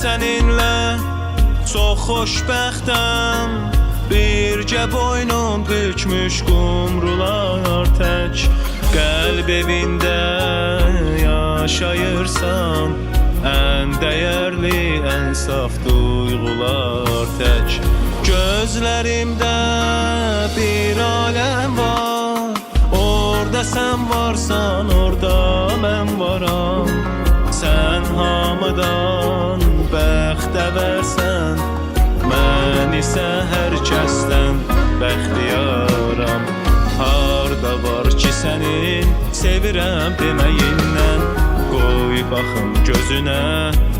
Səninlə çox xoşbəxtəm. Bircə boynun bükmüş qumrular tək. Qəlb evində yaşayırsan. Ən dəyərli, ən saf duyğular tək. Gözlərimdə bir aləm var. Orada sən varsan, orada mən varam. Sən hamıdan bəxtəvərsən, mən isə hər kəsdən bəxtiyaram. Harda var ki sənin sevirəm deməyindən, qoy baxım gözünə,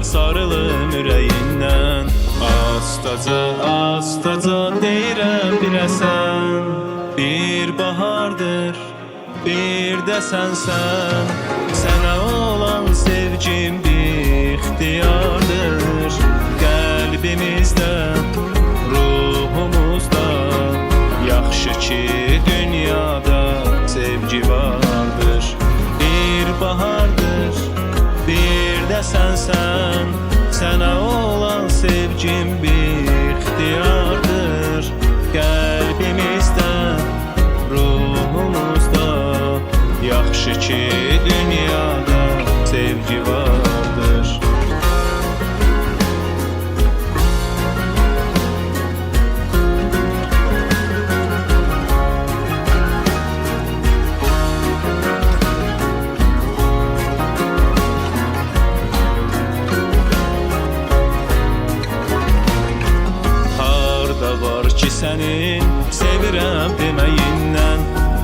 sarılım ürəyindən. Astaca, astaca deyirəm biləsən, bir bahardır, bir də sənsən. Sənə olan sevgim bir ixtiyardır. Qəlbimizdə, ruhumuzda, yaxşı ki dünyada sevgi vardır. Bir bahardır, bir də sənsən. Sənə olan sevgim bir ixtiyardır. Qəlbimizdə, ruhumuzda, yaxşı ki dünyada sevgi vardır. Harda var ki sənin sevirəm deməyindən,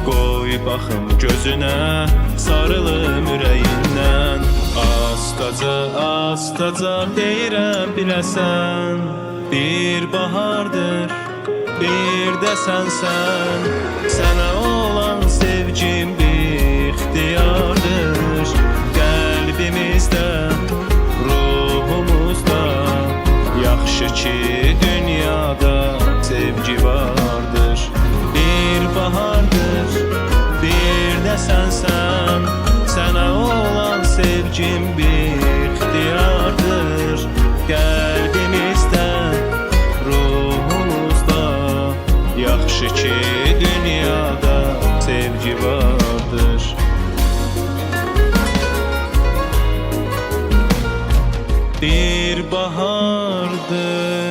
qoy baxım gözünə, sarılım ürəyindən. Astaca, astaca deyirəm biləsən, bir bahardır, bir də sənsən. Sənə olan sevgim bir ixtiyardır. Qəlbimizdə, ruhumuzda, yaxşı ki dünyada sevgi vardır. Bir bahardır, bir də sənsən. Sənə olan sevgim bir ixtiyardır. Qəlbimizdə, ruhumuzda, yaxşı ki dünyada sevgi vardır. Bir bahardır,